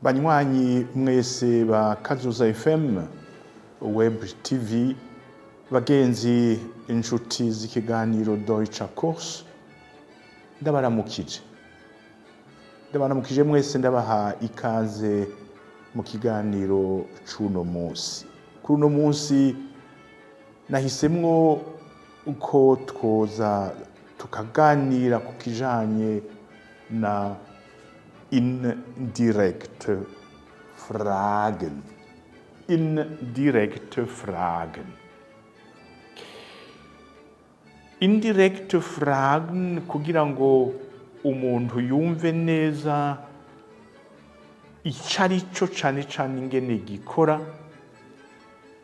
banywanyi mwese ba Kazoza FM Web TV, bagenzi inshuti z'ikiganiro Deutsche Kurs, ndabaramukije mwese, ndabaha ikaze mu kiganiro c'uno munsi. Kuri uno munsi nahisemwo uko twoza tukaganira ku kijanye na indirekte Fragen. Indirekte Fragen. Indirekte Fragen, kugira ngo umuntu yumve neza icarico cane cane ingene gikora,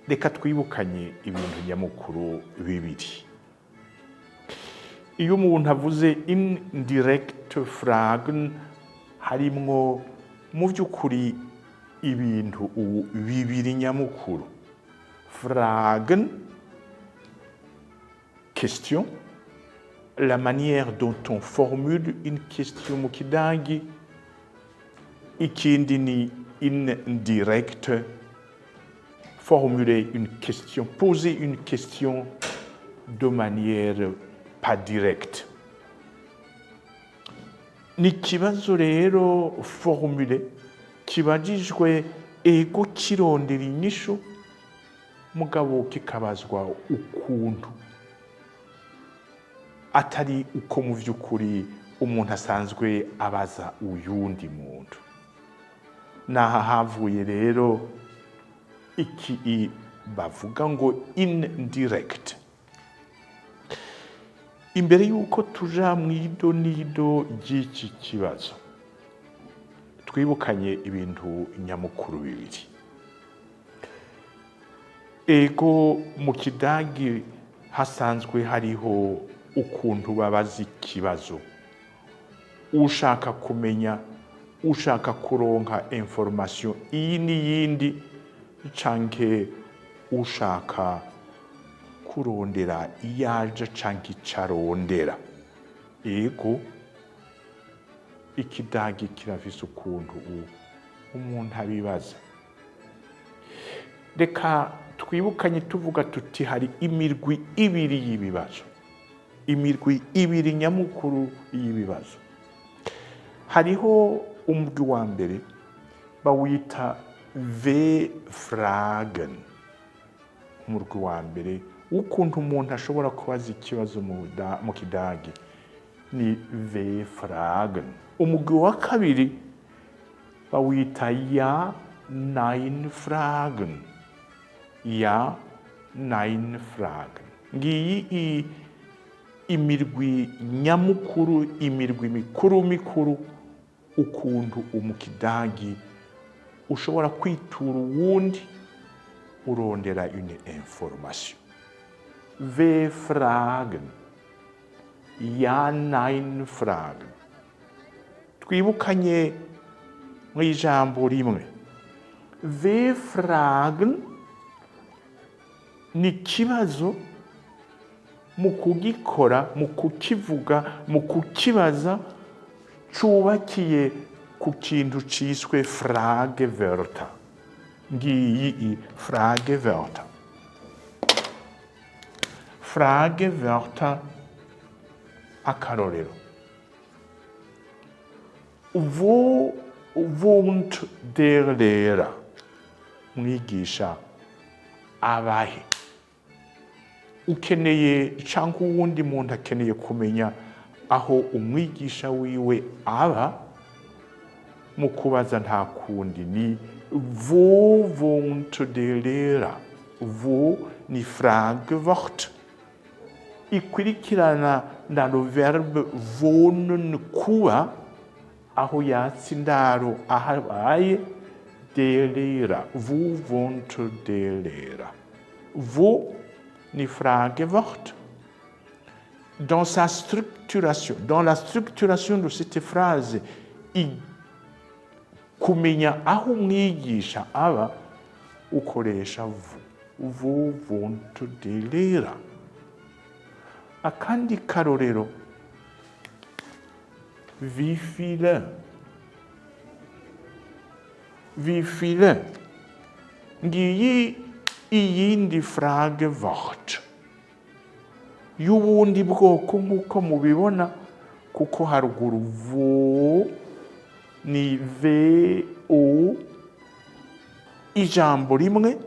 reka twibukanye ibintu nyamukuru bibiri. Iyo umuntu avuze indirekte Fragen, harimwo mu vy'ukuri ibintu bibiri nyamukuru. Fragen, question, la manière dont on formule une question mu kidagi. Ikindi ni indirecte, formuler une question, poser une question de manière pas directe. Ni kibazo rero formule kibajijwe ego kirondera inyishu, mugabo kikabazwa ukuntu atari uko mu vy'ukuri umuntu asanzwe abaza uyundi muntu. Naha havuye rero iki bavuga ngo indirect. Imbere yuko tuja mwido nido ry'iki kibazo, twibukanye ibintu nyamukuru bibiri. Ego mu kidagi hasanzwe hariho ukuntu babaza ikibazo, ushaka kumenya, ushaka kuronka information iyi n'iyindi, canke ushaka kurondera iyaja canke icarondera. Ego ikidagi kirafise ukuntu umuntu abibaza. Reka twibukanye tuvuga tuti hari imirwi ibiri y'ibibazo, imirwi ibiri nyamukuru y'ibibazo. Hariho umurwi wa mbere bawita V-Fragen. Umurwi wa mbere ukuntu umuntu ashobora kubaza ikibazo mu kidagi ni V-Fragen. Umurwi wa kabiri bawita Ja-Nein-Fragen. Ja-Nein-Fragen. Ngiyi imirwi nyamukuru, imirwi mikuru ukuntu umukidagi ushobora kwitura uwundi urondera une information. V-Fragen, Ja-Nein-Fragen. Twibukanye mu ijambo rimwe. V-Fragen ni kibazo mu kugikora, mu kukivuga, mu kukibaza, cubakiye ku kintu ciswe Fragewörter. Ngiyi Fragewörter. Fragewörter, akarorero. Wo wohnt der Lehrer? Mwigisha abahe? Ukeneye canke uwundi muntu akeneye kumenya aho umwigisha wiwe aba, mu kubaza nta kundi ni wo wohnt der Lehrer. Wo ni Fragewort ikurikirana na verbe wohnen, kuba, aho yatsi indaro ahabaye. Der Lehrer. Wo wohnt der Lehrer? Wo ni Fragewort. Dans sa structuration, dans la structuration de cette phrase, kumenya aho umwigisha aba ukoresha vu. Wo wohnt der Lehrer. Akandi karorero, wie viele wie viele. Ngiyi iyindi Fragewort y'ubundi bwoko nk'uko mubibona, kuko haruguru vo ni vo, ijambo rimwe.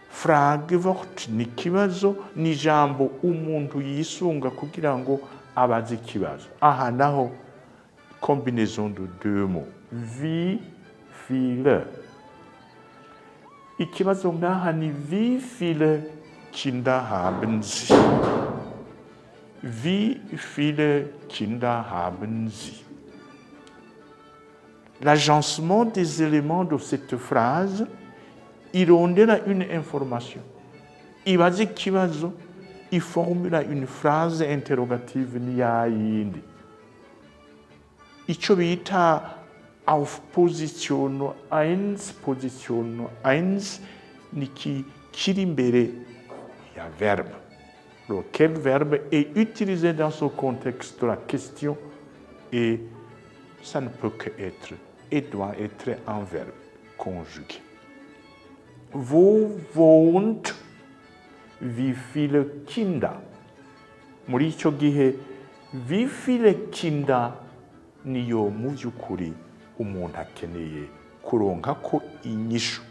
Fragewort ni ikibazo, ni ijambo umuntu yisunga kugira ngo abaze ikibazo. Aha naho combinaison de deux mots, wie viele. Ikibazo ngaha ni wie viele Kinder haben Sie? Wie viele Kinder haben Sie? L'agencement des éléments de cette phrase irondera une information. Ibaze ikibazo, iformula une phrase interrogative ni yayindi. Ico bita auf Position 1, Position 1 ni kiri imbere ya verbe. Quel verbe est utilisé dans ce contexte de la question, et ça ne peut qu'être et doit être un verbe conjugué. Wo wohnt wie viele Kinder? Muri ico gihe wie viele Kinder niyo mu by'ukuri umuntu akeneye kuronka ko inyishu.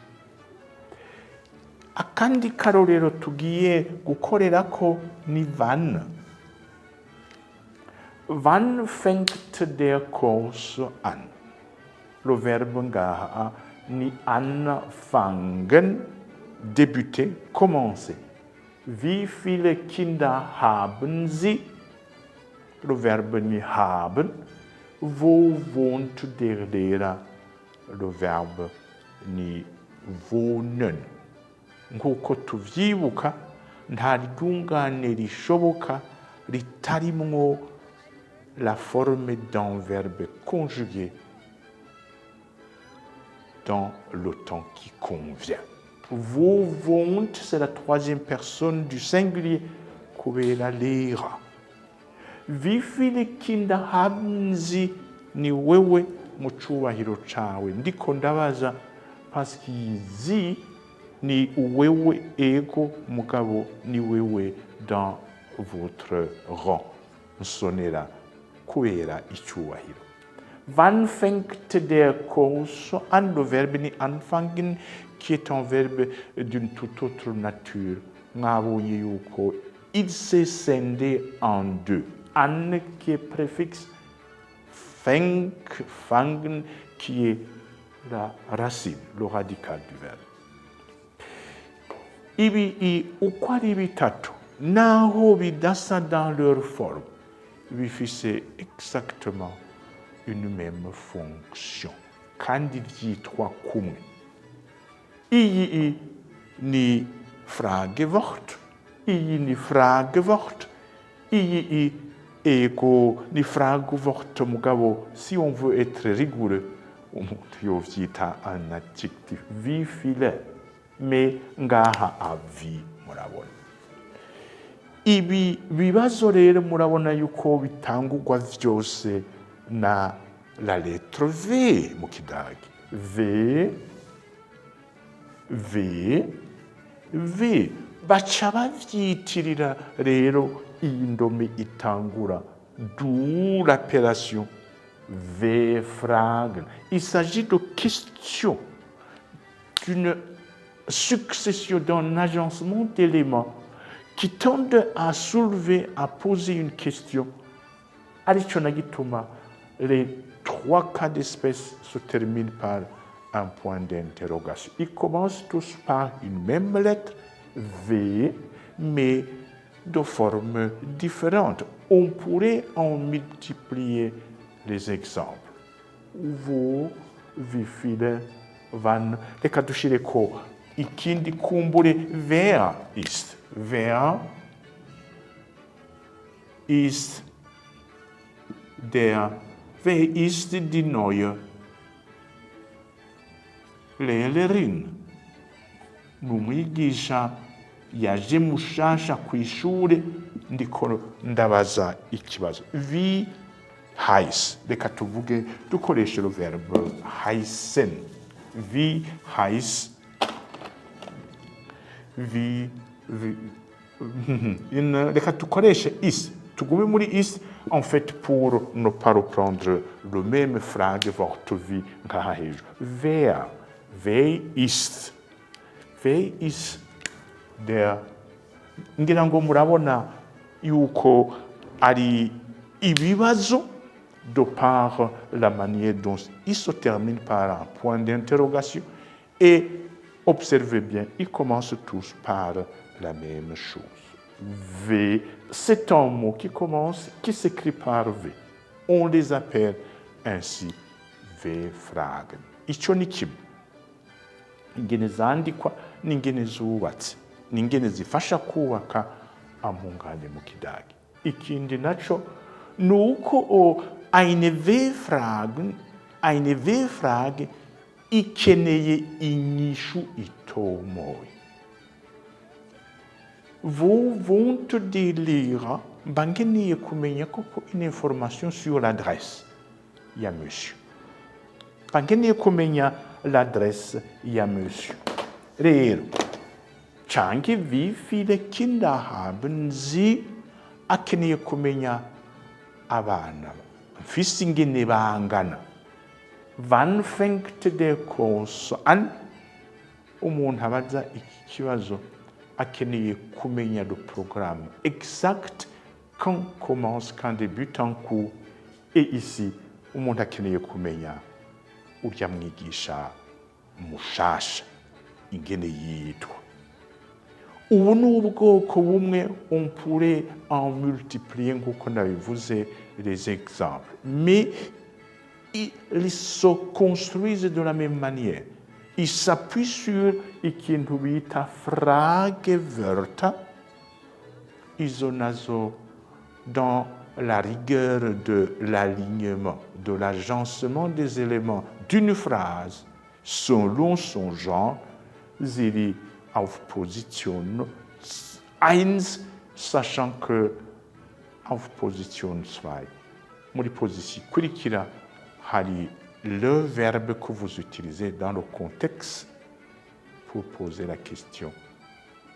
Akandi karorero tugiye gukorera ko ni wann. Wann fängt der Kurs an? Le verbe ngaha ni anfangen, débuter, commencer. Wie viele Kinder haben Sie? Le verbe ni haben. Wo wohnt der Lehrer? Le verbe ni wohnen. Nk'uko tuvyibuka, nta ryungane rishoboka ritarimwo la forme d'un verbe conjugué dans le temps qui convient. Wo wohnt, c'est la troisième personne du singulier, kubera Lehrer. Wie viele Kinder haben Sie? Ni wewe mu cubahiro cawe. Ndiko ndabaza parce que Sie ni wewe ego, mugabo ni wewe dans votre rang. Nsonera kubera icubahiro. Wann fängt der Kurs an? Le verbe ni anfangen, qui est un verbe d'une toute autre nature. Mwabonye yuko il s'est scindé en deux. An qui est préfixe, fangen qui est la racine, le radical du verbe. Ibi uko ari bitatu naho bidasa dans leur forme, bifise exactement une même fonction kandi vyitwa kumwe. Iyi ni Fragewort, iyi ni Fragewort, iyi ego ni Fragewort, mugabo si on veut être rigoureux, umuntu yovyita un adjectif. Wie viele, mais ngaha avi murabona. Ibi bibazo rero murabona yuko bitangurwa vyose na la lettre V mu Kidagi. V. Baca bavyitirira rero iyi ndome itangura, d'où l'appellation V-Fragen. Il s'agit de questions, d'une succession, d'un agencement d'éléments qui tendent à soulever, à poser une question. Arico na gituma les trois cas d'espèce se terminent par un point d'interrogation. Ils commencent tous par une même lettre, V, mais de formes différentes. On pourrait en multiplier les exemples. Wo, wie viele, wann. Reka dushireko ikindi kumbure, wer ist. Wer ist wer ist die neue Lehrerin? N'umwigisha yaje mushasha kw'ishure, ndiko ndabaza ikibazo. Wie heißt? Reka tuvuge dukoreshe le verbe heißen. Wie heißt reka dukoreshe is tugume muri is en fait pour ne pas reprendre le même phrase Wort wie ngaha hejuru. Wer ist der, ngira ngo murabona yuko ari ibibazo de par la manière dont il se termine par un point d'interrogation, et observez bien, ils commencent tous par la même chose. V, c'est un mot qui s'écrit par V. On les appelle ainsi V-Fragen. Ico ni kimwe. Ingene zandikwa n'ingene zubatse, n'ingene zifasha kubaka amungane mu Kidagi. Ikindi naco nuko eine V-Frage ikeneye inyishu itomoye. Vous vont des lire, bankeneye kumenya koko une information sur l'adresse ya monsieur. Bankeneye kumenya l'adresse ya monsieur. Rero, canke wie viele Kinder haben Sie, akeneye kumenya abana mfise ingene bangana. Wann fängt der Kurs an? Umuntu abaza iki kibazo akeneye kumenya le programme exact, quand commence, quand débute un cours. Et ici, umuntu akeneye kumenya urya mwigisha mushasha ingene yitwa. Ubu ni ubwoko bumwe, on pourrait en multiplier nk'uko nabivuze les exemples. Mais ils se construisent de la même manière. Ils s'appuient sur ikintu bita Fragewörter, isonazo, dans la rigueur de l'alignement, de l'agencement des éléments d'une phrase selon son genre, ziri auf Position 1, sachant que auf Position 2, muri position ikurikira hari le verbe que vous utilisez dans le contexte pour poser la question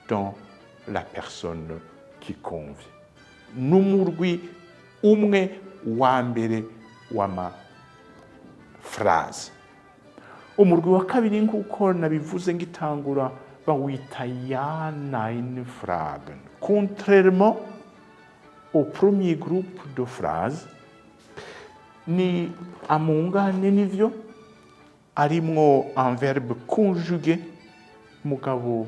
dans la personne qui convient. N'umurwi umwe wa mbere w'ama phrase. Umurwi wa kabiri nk'uko nabivuze ngitangura bawita ja nein Fragen. Contrairement au premier groupe de phrases, ni amungane n'ivyo arimwo un verbe conjugué, mugabo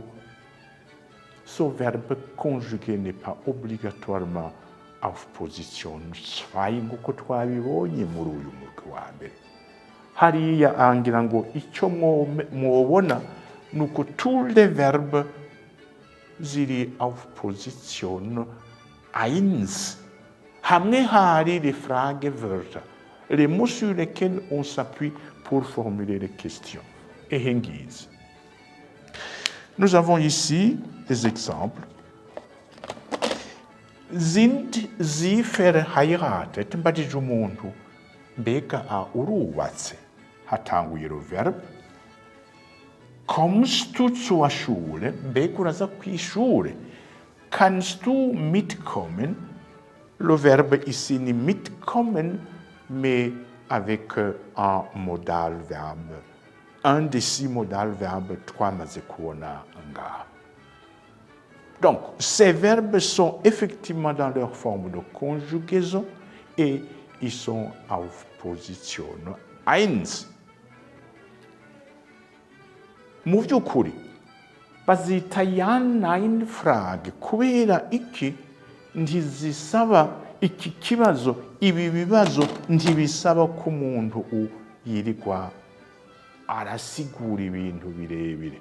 ce verbe conjugué n'est pas obligatoirement auf Position 2 nk'uko twabibonye muri uyu murwi wa mbere. Hariya angira ngo icyo mwobona nuko tous les verbes ziri auf Position 1. Hamwe hari les Fragewörter, les mots sur lesquels on s'appuie pour formuler les questions. Et hengiz. Nous avons ici des exemples. Sind Sie verheiratet? Mbajije umuntu mbega urubatse, hatanguye le verbe. Kommst du zur Schule? Mbega uraza kw'ishure. Kannst du mitkommen? Le verbe ici ni mitkommen, mais avec un modal verbe. Un des 6 modal verbes twamaze kubona ngaha. Donc, ces verbes sont effectivement dans leur forme de conjugaison et ils sont auf Position 1. Mu by'ukuri bazita ja nein Frage kubera iki ntizisaba iki kibazo, ibi bibazo ntibisaba ko umuntu yirirwa arasigura ibintu birebire.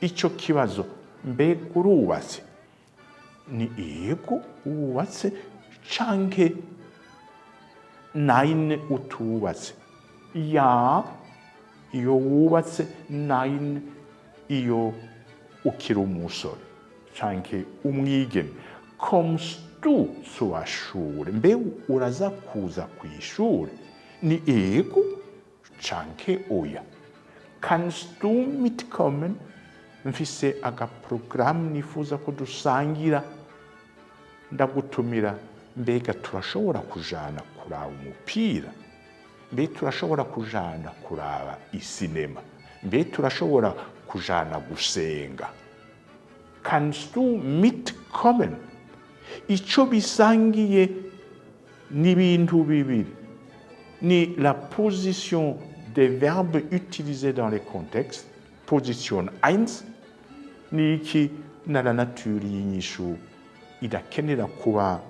Icyo kibazo, mbega urubatse, ni yego ubatse canke nein utubatse. Ja iyo wubatse, nein iyo ukiri umusore canke umwigeme. Kommst du zur Schule? Mbega uraza kuza kw'ishure, ni yego canke oya. kannst du mitkommen mfise agaporogaramu nifuza ko dusangira ndagutumira mbega turashobora kujana kuraba umupira mbe turashobora kujana kuraba isinema mbe turashobora kujana gusenga kannst du mitkommen ico bisangiye n'ibintu bibiri ni la position des verbes utilisés dans les contextes position 1 ni iki na la nature y'inyishu idakenera kuba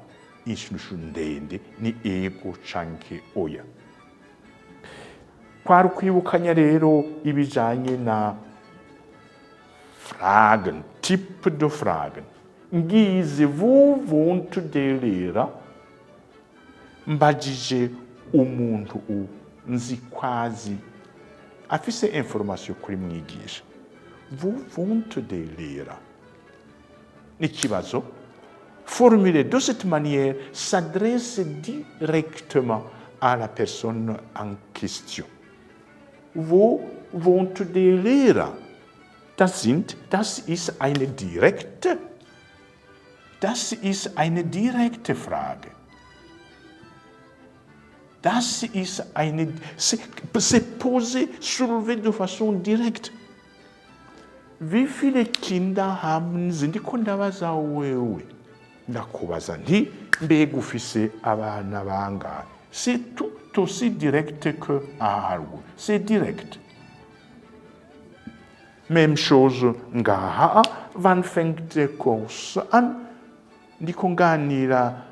ishusho ndende ni ego canke oya kwari kwibukanya rero ibijanye na Fragen, Type de Fragen. Ngize wo wohnt der Lehrer? Mbajije umuntu nzi kwazi afise information kuri mwigisha. Wo wohnt der Lehrer? N'ikibazo formulé de cette manière s'adresse directement à la personne en question. Wo wohnt der Lehrer? Das ist eine direkte Frage. C'est posé, soulevé de façon directe. Wie viele Kinder haben Sie? Ndiko ndabaza wewe. Ndakubaza nti mbega ufise abana bangahe? C'est tout aussi direct que aharuguru. C'est direct. Même chose ngaha, wann fängt der Kurs an? Ndiko nganira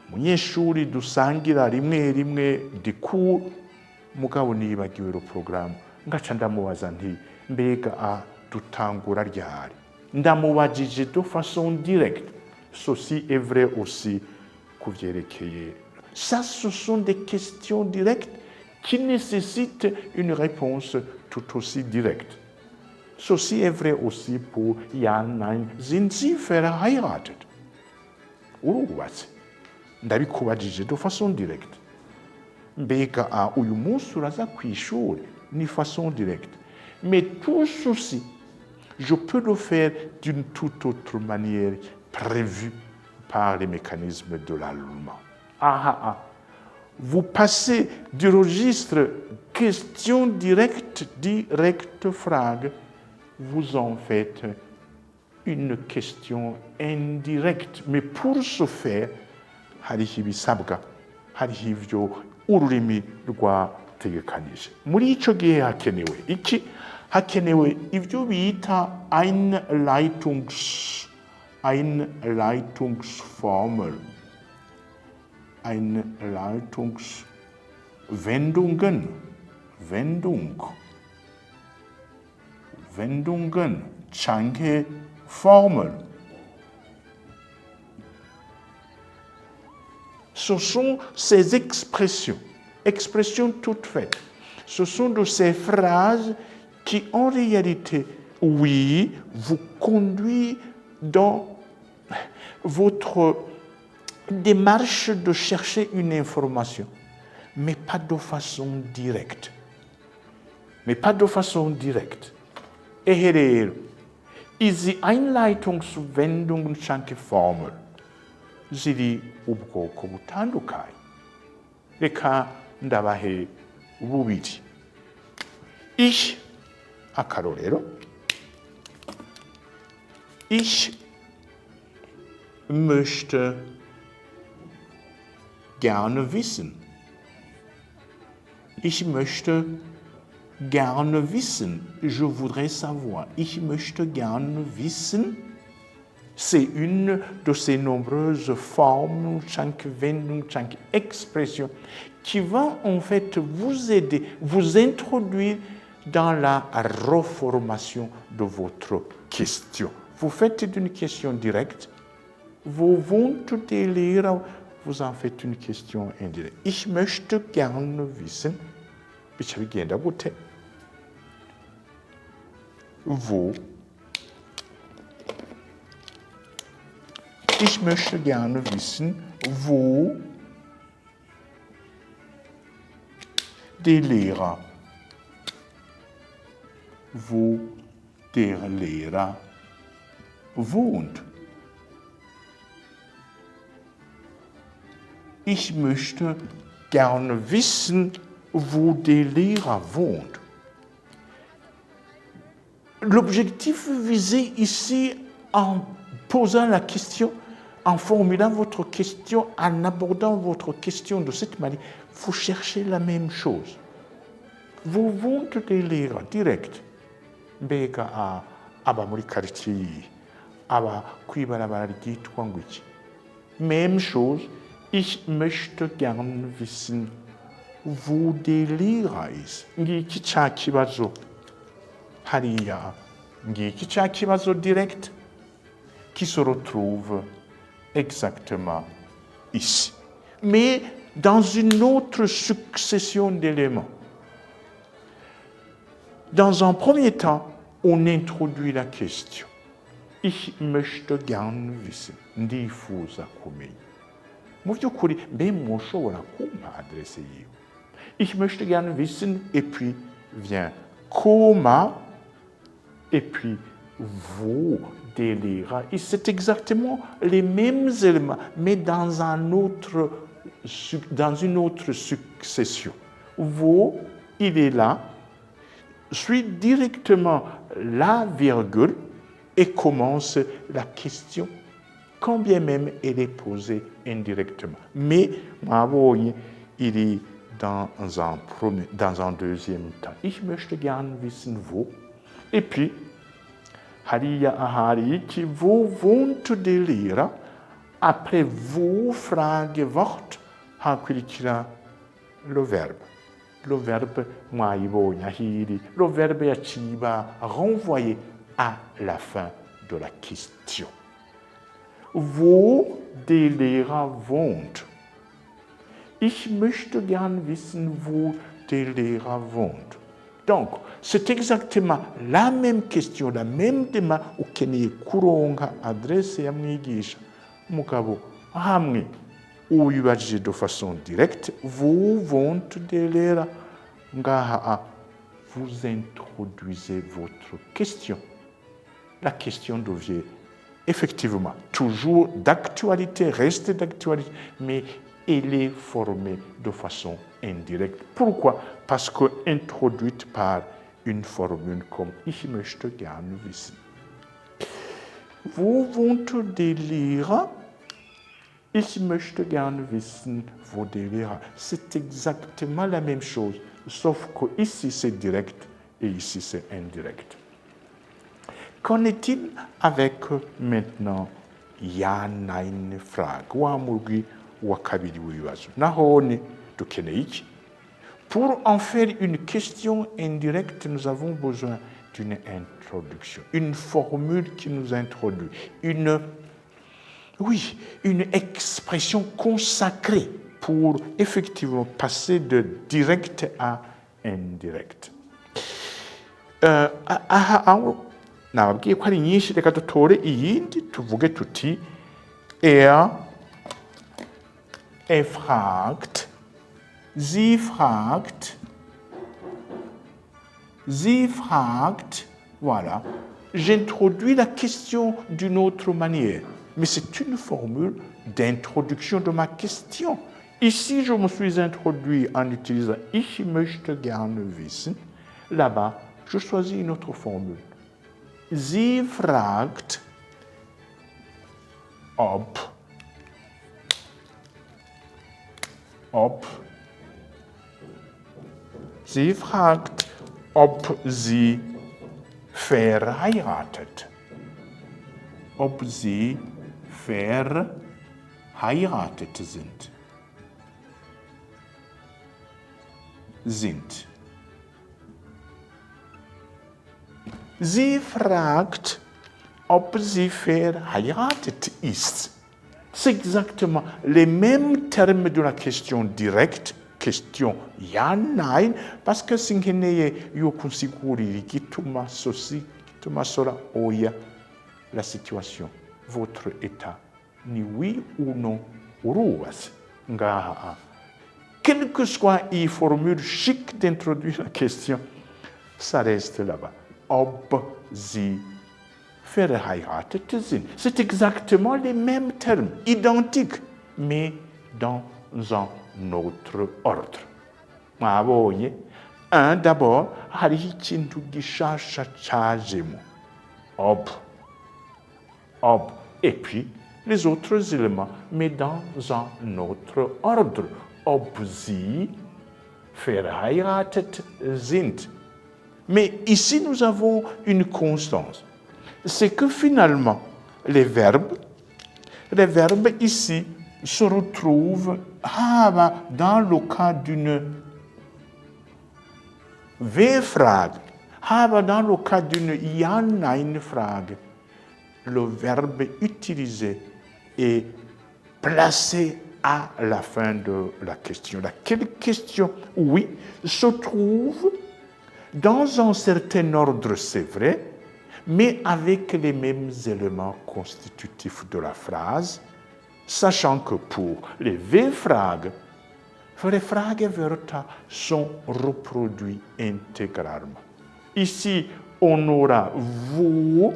umunyeshuri dusangira rimwe di cours mugabo nibagiwe ro programme ngaca ndamubaza nti mbega dutangura ryari ndamubajije de façon directe ceci est vrai aussi kuvyerekeye ça ce sont des questions directes qui nécessitent une réponse tout aussi directe. Ceci est vrai aussi pour ja, nein, sind Sie verheiratet? Urubatse. Ndabikubajije de façon directe. Mbega uyu munsi uraza kw'ishuri ni façon directe. Mais tout ceci, je peux le faire d'une toute autre manière prévue par les mécanismes de l'allemand. Vous passez du registre question directe, Frage, vous en faites une question indirecte. Mais pour ce faire, hariho ibisabwa, hariho ivyo ururimi rwategekanije. Muri ico gihe hakenewe iki? Hakenewe ivyo bita Einleitungsformel. Wendungen, canke Formel. Ce sont ces expressions toutes faites. Ce sont de ces phrases qui, en réalité, oui, vous conduisent dans votre démarche de chercher une information, mais pas de façon directe. Ehe rero, izi Einleitungswendungen canke Formel ziri ubwoko butandukanye. Reka ndabahe bubiri. Akarorero. Ich möchte gerne wissen. Je voudrais savoir. Ich möchte gerne wissen. C'est une de ces nombreuses formes, chaque wendung, chaque expression qui va en fait vous aider, vous introduire dans la reformation de votre question. Vous faites une question directe, vous wohnt der Lehrer, vous en faites une question indirecte. Ich möchte gerne wissen, bica bigenda gute? Ich möchte gerne wissen, wo der Lehrer wo der Lehrer wohnt. Ich möchte gerne wissen, wo der Lehrer wohnt. L'objectif visé ici en posant la question, en formulant votre question, en abordant votre question de cette manière, vous cherchez la même chose. Vous wohnt der Lehrer direkt. Mbega aba muri quartier, aba kwibarabara ryitwa ngo iki. Même chose, ich möchte gern wissen, wo der Lehrer ist. Ngiki ca kibazo hariya, ngiki ca kibazo direct qui se retrouve exactement ici. Mais dans une autre succession d'éléments. Dans un premier temps, on introduit la question. Ich möchte gern wissen. Ndifuza kumenya. Mu by'ukuri mbe mushobora kumpa adresse yiwe. Ich möchte gern wissen, et puis vient comment, et puis wo der Lehrer. Et c'est exactement les mêmes éléments, mais dans une autre succession. Wo, il est là, suit directement la virgule et commence la question, quand bien même elle est posée indirectement. Mais, il est dans un deuxième temps. Ich möchte gern wissen, wo. Et puis, hariya ahariki, wo wohnt der Lehrer? Après wo Fragewort hakurikira le verbe. Le verbe mwayibonye ahiri. Le verbe yaciba renvoyé à la fin de la question. Wo der Lehrer wohnt. Ich möchte gern wissen, wo der Lehrer wohnt. Donc, c'est exactement la même question, la même démarche ukeneye kuronka adresse ya mwigisha. Mugabo, hamwe uyibajije de façon directe, wo wohnt der Lehrer? Ngaha, vous introduisez votre question. La question devient effectivement toujours d'actualité, reste d'actualité, mais elle est formée de façon indirecte. Pourquoi? Parce qu'introduite par une formule comme Ich möchte gern wissen. Wo wohnt der Lehrer? Ich möchte gern wissen, wo der Lehrer. C'est exactement la même chose, sauf que ici c'est direct et ici c'est indirect. Qu'en est-il avec maintenant Ja, Nein, Frage? Wa murwi wa kabiri w'ibibazo. Nahone dukeneye iki? Pour en faire une question indirecte, nous avons besoin d'une introduction, une formule qui nous introduit, une expression consacrée pour effectivement passer de direct à indirect. Nababwiye ko ari nyinshi, reka dutore iyindi tuvuge tuti fragt, sie fragt, voilà. J'introduis la question d'une autre manière, mais c'est une formule d'introduction de ma question. Ici, je me suis introduit en utilisant Ich möchte gerne wissen. Là-bas, je choisis une autre formule. Sie fragt, ob sie fragt, ob sie verheiratet. Ob sie verheiratet sind. Sie fragt, ob sie verheiratet ist. C'est exactement les mêmes termes de la question directe, question ja, nein, parce que sinkeneye yokunsigurira igituma sosi, gituma sora oya, la situation, votre état, ni oui ou non, uruwase. Ngaha. Quelle que soit la formule chic d'introduire la question, ça reste là-bas. ob sie verheiratet sind. C'est exactement les mêmes termes, identiques, mais dans un autre ordre. Mwabonye, un d'abord, hariho ikintu gishasha cajemo. Ob. Et puis, les autres éléments, mais dans un autre ordre. Ob sie verheiratet sind. Mais ici, nous avons une constance. C'est que finalement, les verbes ici se retrouvent dans le cas d'une V-Frage, dans le cas d'une Ja-Nein-Frage. Le verbe utilisé est placé à la fin de la question. Laquelle question, oui, se trouve dans un certain ordre, c'est vrai, mais avec les mêmes éléments constitutifs de la phrase, sachant que pour les V-Fragen, les Fragen Wörter sont reproduits intégralement. Ici, on aura vous,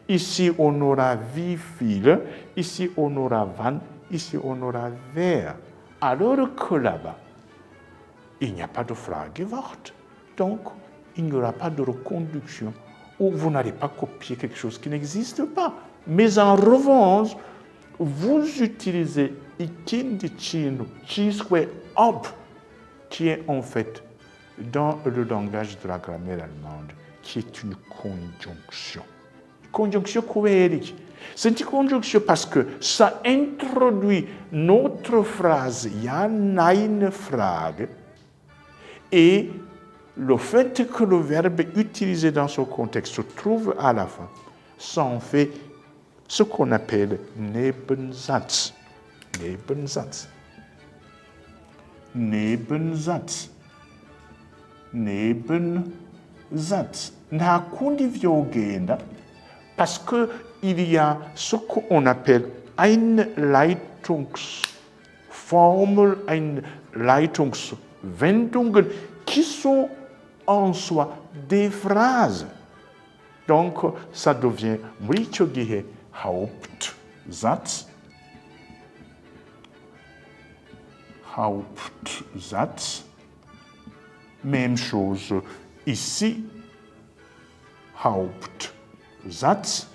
ici, on aura wie viel, ici, on aura wann, ici, on aura wer. Alors que là-bas, il n'y a pas de Fragewort. Donc, il n'y aura pas de reconduction où vous n'allez pas copier quelque chose qui n'existe pas. Mais en revanche, vous utilisez ikin de chino, chisque ob, qui est en fait dans le langage de la grammaire allemande, qui est une conjonction. Conjonction quérique. C'est une conjonction parce que ça introduit notre phrase Ja-Nein-Frage et le fait que le verbe utilisé dans ce contexte se trouve à la fin, ça en fait ce qu'on appelle Nebensatz. Nebensatz. Nebensatz. Nebensatz. Nta kundi vyogenda parce qu'il y a ce qu'on appelle eine Leitungsformel, eine Leitungswendungen qui sont en soi des phrases. Donc, ça devient Mrichogihe Hauptsatz. Hauptsatz. Même chose ici. Hauptsatz.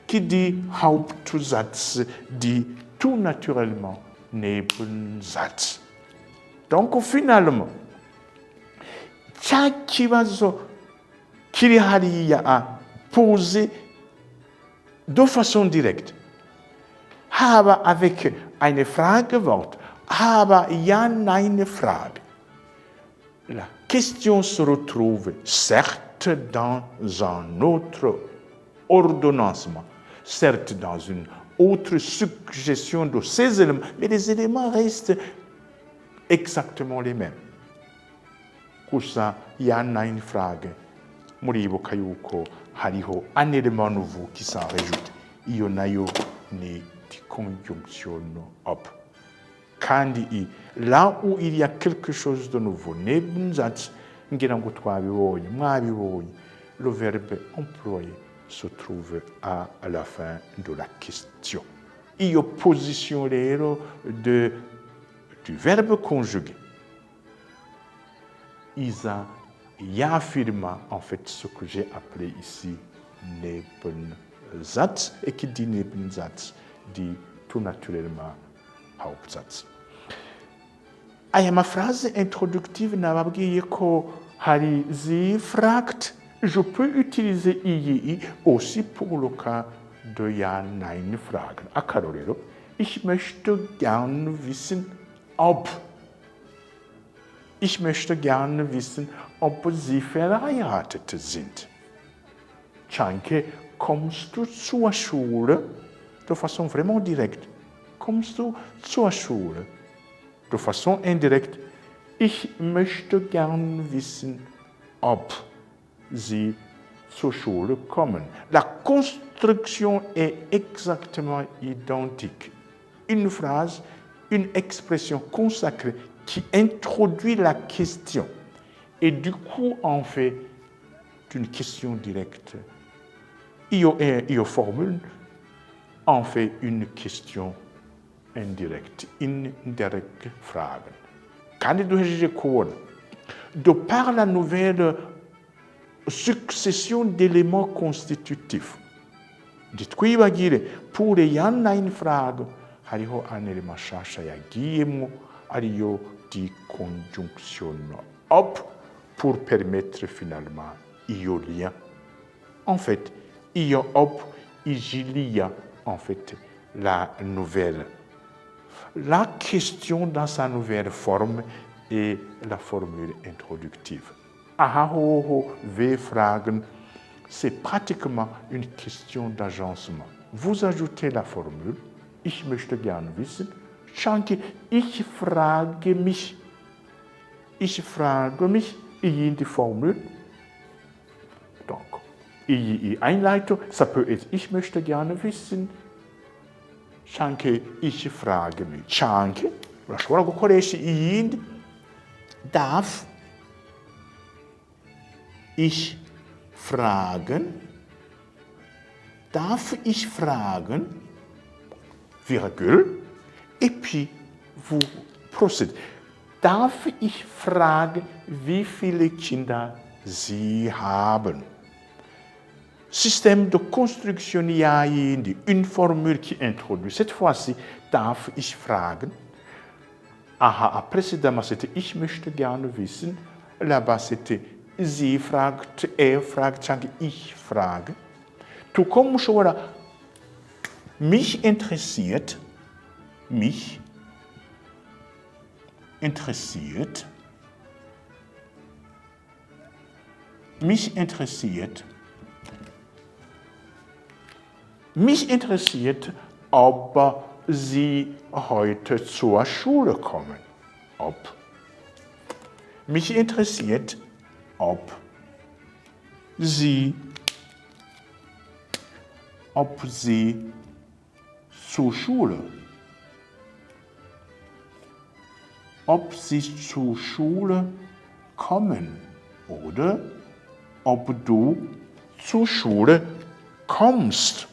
Qui dit Hauptsatz dit tout naturellement Nebensatz. Donc finalement, chaque kibazo kiri hariya a posé de façon directe, haba avec eine Fragewort, haba Ja-Nein-Frage. La question se retrouve certes dans un autre ordonnancement, certes dans une autre suggestion de ces éléments, mais les éléments restent exactement les mêmes. Gusa Ja-Nein-Frage, muribuka yuko hariho un élément nouveau qui s'en rajoute. Iyo nayo ni conjonction ob. Kandi là où il y a quelque chose de nouveau, Nebensatz, ngira ngo twabibonye, mwabibonye, le verbe employé se trouve à la fin de la question. Et opposition du verbe conjugué. Isa affirma en fait ce que j'ai appelé ici Nebensatz, et qui dit Nebensatz dit tout naturellement Hauptsatz. Aya maphrase introductive nababwiye ko hari zifragt. Je peux utiliser iyi aussi pour le cas de Ja-Nein-Fragen. Akarorero, ich möchte gern wissen, ob. Ich möchte gerne wissen, ob sie verheiratet sind. Chanke, kommst du zur Schule? De façon vraiment directe. Kommst du zur Schule? De façon indirecte. Ich möchte gern wissen, ob sie zur Schule kommen. La construction est exactement identique. Une phrase, une expression consacrée qui introduit la question Et du coup, on fait une question directe. Il formule, on fait une question indirecte, indirect Fragen. Kann du hejje koon? De par la nouvelle succession d'éléments constitutifs. Dit kuibagire, pour les yanna in Frage, hariho un élément chacha ya guillemot, hariho di conjonction op, pour permettre finalement iolien. En fait, io op, igilia, en fait, la nouvelle. La question dans sa nouvelle forme est la formule introductive. Ahahoho, V Fragen, c'est pratiquement une question d'agencement. Vous ajoutez la formule, ich möchte gern wissen, chanke, ich frage mich, in die Formule. Donc, die Einleitung, ça peut être, ich möchte gerne wissen, chanke, ich frage mich. Chanke, urashobora gukoresha iyindi, darf ich fragen, virgule, et puis vous procédez. Darf ich fragen, wie viele Kinder Sie haben? Système de construction yaindi, une formule qui introduit. Cette fois-ci, darf ich fragen. Précédemment, c'était ich möchte gerne wissen. Là-bas, c'était sie fragt, er fragt, ich frage. Tout comme je mich interessiert, ob Sie heute zur Schule kommen. Mich interessiert, ob Sie zur Schule kommen oder ob du zur Schule kommst.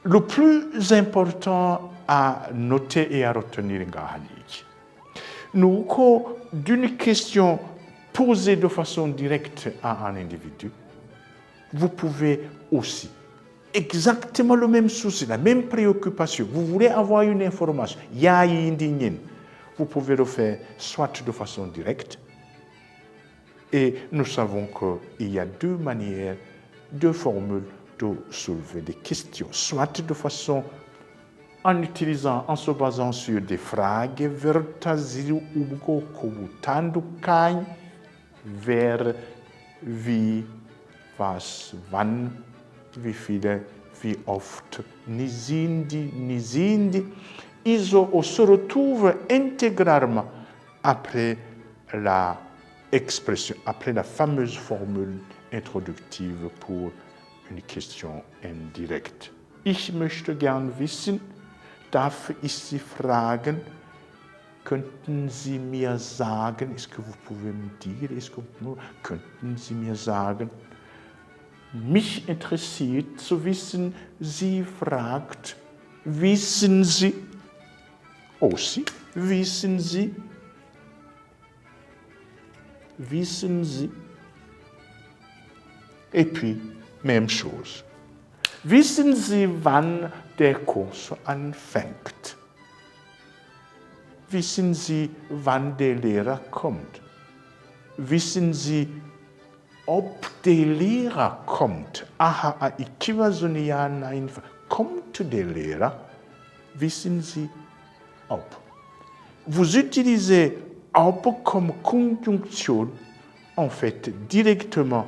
Le plus important à noter et à retenir nous, d'une question posée de façon directe à un individu, vous pouvez aussi, exactement le même souci, la même préoccupation, vous voulez avoir une information, vous pouvez le faire soit de façon directe, et nous savons qu'il y a deux manières, deux formules de soulever des questions, soit de façon en se basant sur des Fragewörter, wer, wie, was, wann, wie viele, wie oft, ni zindi. Ils se retrouvent intégralement après la expression, après la fameuse formule introductive pour une question indirecte. Ich möchte gern wissen, darf ich Sie fragen, könnten Sie mir sagen, est-ce que vous pouvez me dire, könnten Sie mir sagen, mich interessiert zu wissen, sie fragt, wissen Sie, aussi, wissen Sie, et puis, même chose. Wissen Sie, wann der Kurs anfängt? Wissen Sie, wann der Lehrer kommt? Wissen Sie, ob der Lehrer kommt? Kommt der Lehrer? Wissen Sie, ob? Vous utilisez ob comme conjonction, en fait, directement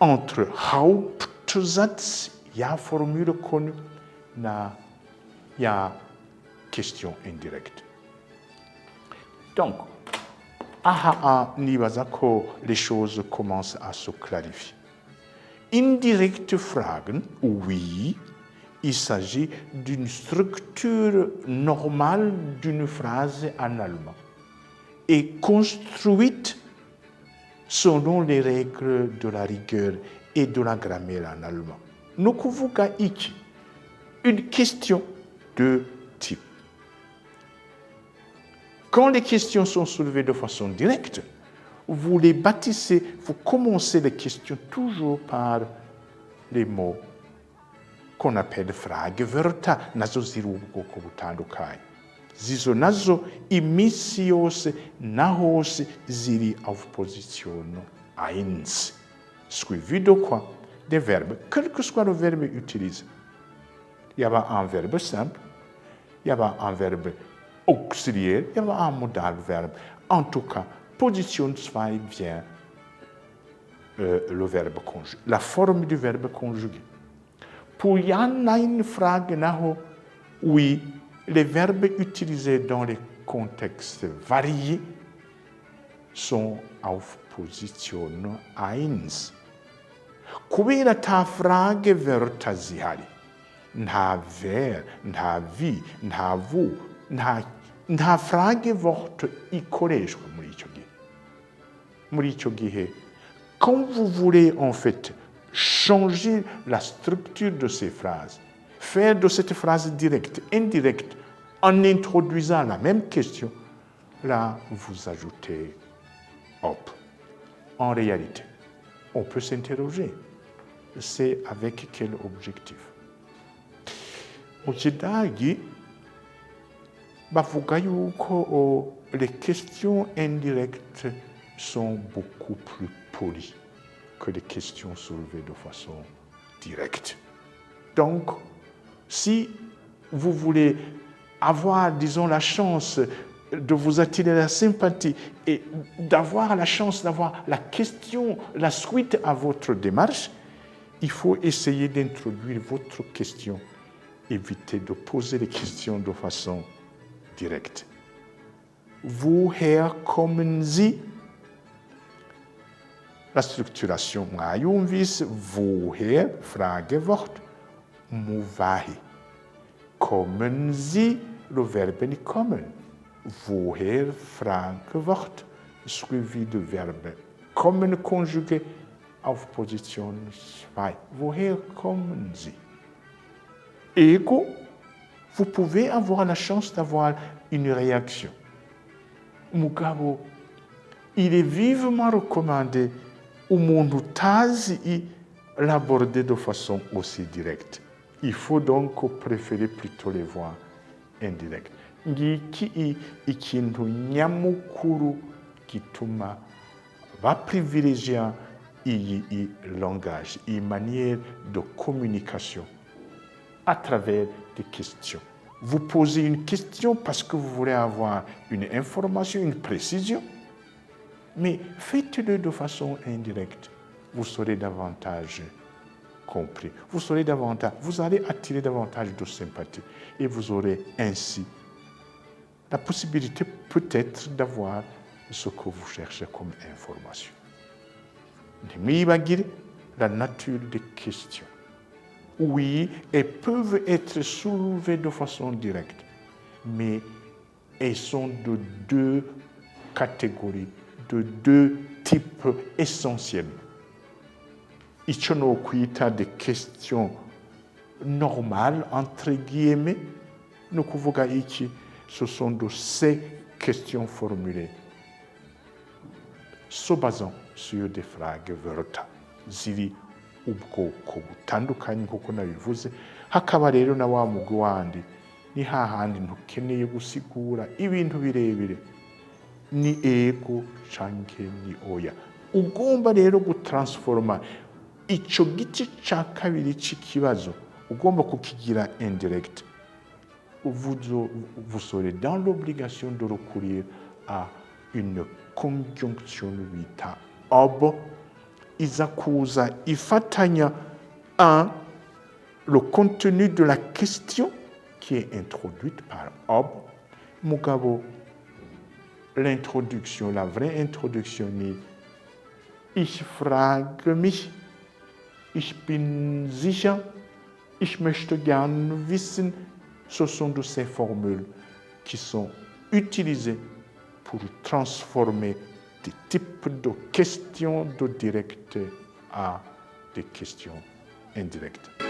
entre Hauptsatz, ja formule connue, ya question indirecte. Donc, les choses commencent à se clarifier. Indirecte Fragen, oui, il s'agit d'une structure normale d'une phrase en allemand et construite selon les règles de la rigueur et de la grammaire en allemand. Nous kuvuga iki, une question de type. Quand les questions sont soulevées de façon directe, vous les bâtissez, vous commencez les questions toujours par les mots qu'on appelle Fragewörter, nazo ziri ubwoko butandukanye. Zizo nazo iminsi yose na hose ziri auf Position 1, suivi de quoi? Des verbes, quel que soit le verbe utilisé. Il y a un verbe simple, il y a un verbe auxiliaire, il y a un modal verbe. En tout cas, Position 2 vient le verbe conjugué, la forme du verbe conjugué. Pour Jan eine Frage naho, oui, les verbes utilisés dans les contextes variés sont auf Position 1. Kubera ta Fragewörter zihari, nta wer, nta vi, nta vu, nta Fragewort ikoreshwa muri ico gihe. Quand vous voulez en fait changer la structure de ces phrases, faire de cette phrase directe, indirecte, en introduisant la même question, là, vous ajoutez op. En réalité, on peut s'interroger, c'est avec quel objectif? Mu Kidagi bavuga yuko les questions indirectes sont beaucoup plus polies que les questions soulevées de façon directe. Donc, si vous voulez avoir, disons, la chance de vous attirer la sympathie et d'avoir la chance d'avoir la question, la suite à votre démarche, il faut essayer d'introduire votre question. Évitez de poser les questions de façon directe. Woher kommen Sie? La structuration mwayumvise, woher, Fragewort, muvahi. Kommen Sie, le verbe ni kommen. Woher, Fragewort, suivi du verbe kommen conjugué auf Position 2. Woher kommen Sie? Ego, vous pouvez avoir la chance d'avoir une réaction. Mugabo, il est vivement recommandé umuntu utazi l'aborder de façon aussi directe. Il faut donc préférer plutôt les voies indirectes. Ngiki ikintu nyamukuru gituma baprivilégier iyi langage, iyi manière de communication à travers des questions. Vous posez une question parce que vous voulez avoir une information, une précision, mais faites-le de façon indirecte. Vous serez davantage compris. Vous allez attirer davantage de sympathie et vous aurez ainsi la possibilité peut-être d'avoir ce que vous cherchez comme information. La nature des questions. Oui, elles peuvent être soulevées de façon directe, mais elles sont de deux catégories, de deux types essentiels. Ico no kwita des questions normales, entre guillemets, no kuvuga iki, ce sont de ces questions formulées se basant sur des Fragewörter ziri ubwoko butandukanye nk'uko nabivuze. Hakaba rero na wa mugwi wandi ni hahandi ntukeneye gusigura ibintu birebire, ni ego canke ni oya. Ugomba rero gutransforma ico gice ca kabiri c'ikibazo, ugomba kukigira indirect. Vous serez dans l'obligation de recourir à une conjonction bita ob, izakuza ifatanya le contenu de la question qui est introduite par ob. Mugabo, l'introduction, la vraie introduction ni ich frage mich, ich bin sicher, ich möchte gern wissen. Ce sont de ces formules qui sont utilisées pour transformer des types de questions de directes à des questions indirectes.